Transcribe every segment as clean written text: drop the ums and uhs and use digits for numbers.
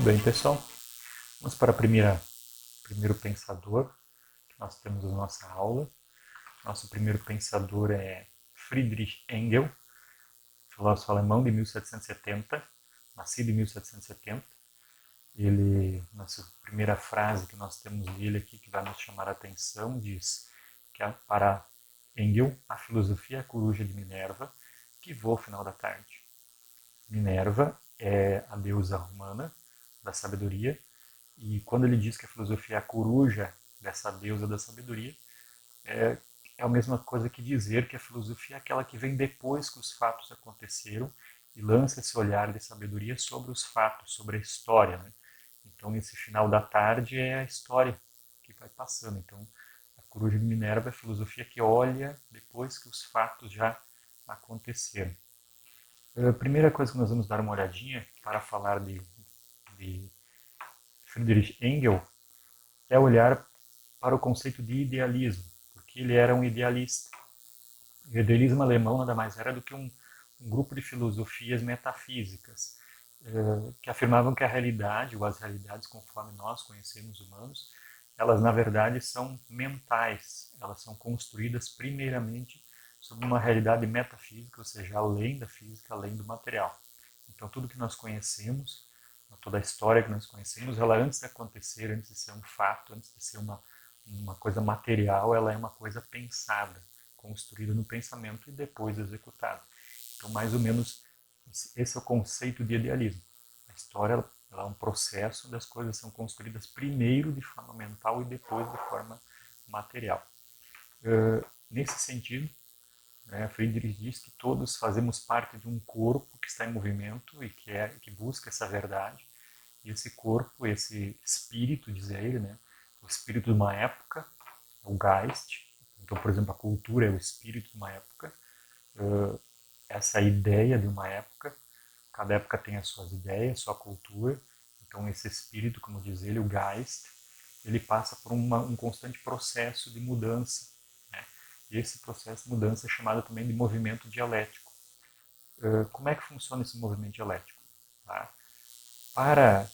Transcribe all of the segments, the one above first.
Muito bem, pessoal. Vamos para o primeiro pensador que nós temos na nossa aula. Nosso primeiro pensador é Friedrich Engels, filósofo alemão de 1770, nascido em 1770. Ele, nossa primeira frase que nós temos dele aqui, que vai nos chamar a atenção, diz que para Engels, a filosofia é a coruja de Minerva, que voa ao final da tarde. Minerva é a deusa romana da sabedoria, e quando ele diz que a filosofia é a coruja dessa deusa da sabedoria, é, é a mesma coisa que dizer que a filosofia é aquela que vem depois que os fatos aconteceram e lança esse olhar de sabedoria sobre os fatos, sobre a história. Né? Então, esse final da tarde é a história que vai passando. Então, a coruja de Minerva é a filosofia que olha depois que os fatos já aconteceram. A primeira coisa que nós vamos dar uma olhadinha para falar de Friedrich Engels é olhar para o conceito de idealismo, porque ele era um idealista. O idealismo alemão nada mais era do que um grupo de filosofias metafísicas que afirmavam que a realidade, ou as realidades conforme nós conhecemos humanos, elas na verdade são mentais, elas são construídas primeiramente sobre uma realidade metafísica, ou seja, além da física, além do material. Então tudo que nós conhecemos, toda a história que nós conhecemos, ela antes de acontecer, antes de ser um fato, antes de ser uma coisa material, ela é uma coisa pensada, construída no pensamento e depois executada. Então, mais ou menos, esse é o conceito de idealismo. A história ela é um processo onde as coisas são construídas primeiro de forma mental e depois de forma material. Nesse sentido, Friedrich diz que todos fazemos parte de um corpo que está em movimento e que busca essa verdade. E esse corpo, esse espírito, diz ele, né, o espírito de uma época, o Geist. Então, por exemplo, a cultura é o espírito de uma época, essa ideia de uma época. Cada época tem as suas ideias, sua cultura. Então, esse espírito, como diz ele, o Geist, ele passa por um constante processo de mudança. Né? E esse processo de mudança é chamado também de movimento dialético. Como é que funciona esse movimento dialético? Tá? Para,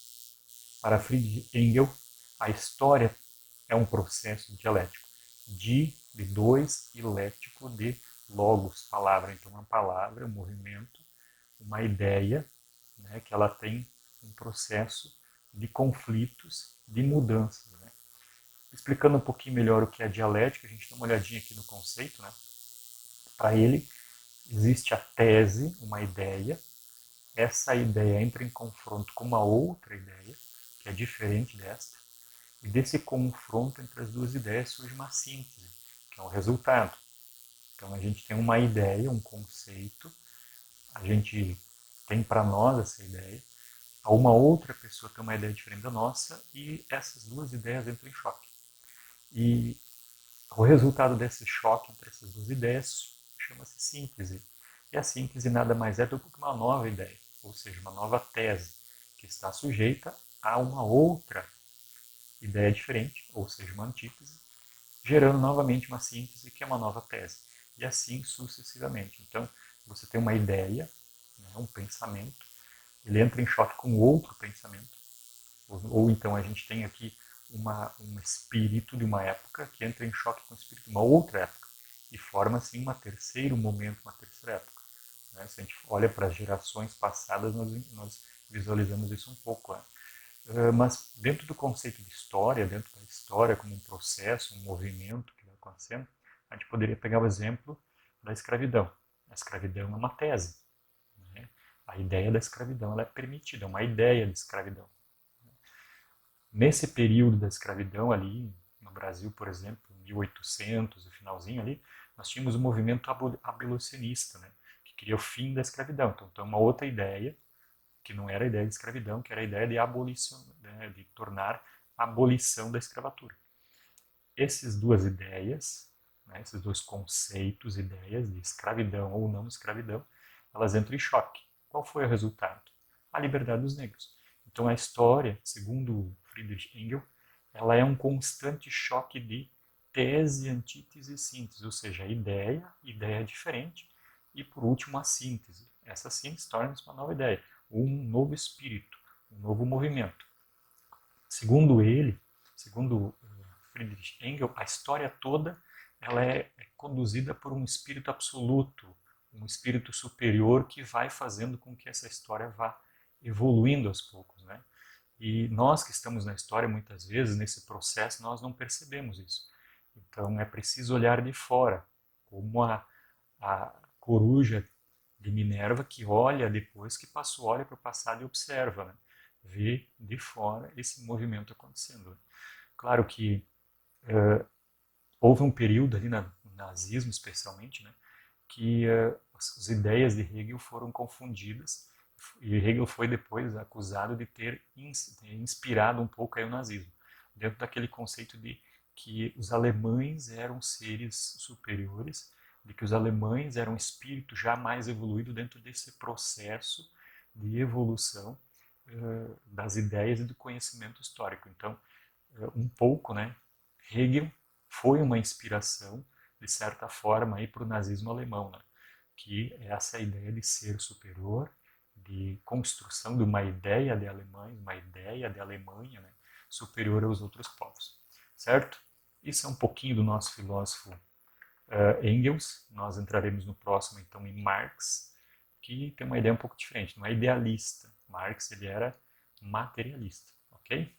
para Friedrich Engels, a história é um processo dialético de dois e lético de logos, palavra. Então, uma palavra, um movimento, uma ideia, né, que ela tem um processo de conflitos, de mudanças. Né? Explicando um pouquinho melhor o que é a dialética, a gente dá uma olhadinha aqui no conceito. Né? Para ele, existe a tese, uma ideia, essa ideia entra em confronto com uma outra ideia, que é diferente desta, e desse confronto entre as duas ideias surge uma síntese, que é o resultado. Então a gente tem uma ideia, um conceito, a gente tem para nós essa ideia, uma outra pessoa tem uma ideia diferente da nossa e essas duas ideias entram em choque. E o resultado desse choque entre essas duas ideias chama-se síntese. E a síntese nada mais é do que uma nova ideia, ou seja, uma nova tese, que está sujeita a uma outra ideia diferente, ou seja, uma antítese, gerando novamente uma síntese que é uma nova tese. E assim sucessivamente. Então, você tem uma ideia, né, um pensamento, ele entra em choque com outro pensamento, ou então a gente tem aqui um espírito de uma época que entra em choque com o espírito de uma outra época e forma assim um terceiro momento, uma terceira época. Né? Se a gente olha para as gerações passadas, nós visualizamos isso um pouco. Né? Mas dentro do conceito de história, dentro da história como um processo, um movimento que vai acontecendo, a gente poderia pegar o exemplo da escravidão. A escravidão é uma tese. Né? A ideia da escravidão ela é permitida, é uma ideia de escravidão. Nesse período da escravidão ali, no Brasil, por exemplo, 1800, o finalzinho ali, nós tínhamos o movimento abolicionista, né, que queria o fim da escravidão. Então, uma outra ideia, que não era a ideia de escravidão, que era a ideia de abolição, né, de tornar a abolição da escravatura. Essas duas ideias, né, esses dois conceitos, ideias de escravidão ou não escravidão, elas entram em choque. Qual foi o resultado? A liberdade dos negros. Então a história, segundo Friedrich Engels, ela é um constante choque de tese, antítese e síntese, ou seja, ideia diferente, e por último a síntese. Essa síntese torna-se uma nova ideia, um novo espírito, um novo movimento. Segundo ele, segundo Friedrich Engels, a história toda ela é conduzida por um espírito absoluto, um espírito superior que vai fazendo com que essa história vá evoluindo aos poucos, né? E nós que estamos na história, muitas vezes, nesse processo, nós não percebemos isso. Então é preciso olhar de fora, como a coruja de Minerva que olha depois que passou, olha para o passado e observa, né? Vê de fora esse movimento acontecendo. Claro que houve um período ali no nazismo, especialmente, né, que as ideias de Hegel foram confundidas e Hegel foi depois acusado de ter inspirado um pouco aí o nazismo, dentro daquele conceito de que os alemães eram seres superiores, de que os alemães eram um espírito já mais evoluído dentro desse processo de evolução das ideias e do conhecimento histórico. Então, um pouco, né, Hegel foi uma inspiração, de certa forma, para o nazismo alemão, né? Que é essa ideia de ser superior, de construção de uma ideia de Alemanha, uma ideia de Alemanha, né? Superior aos outros povos, certo? Isso é um pouquinho do nosso filósofo Engels. Nós entraremos no próximo, então, em Marx, que tem uma ideia um pouco diferente, não é idealista. Marx ele era materialista, ok?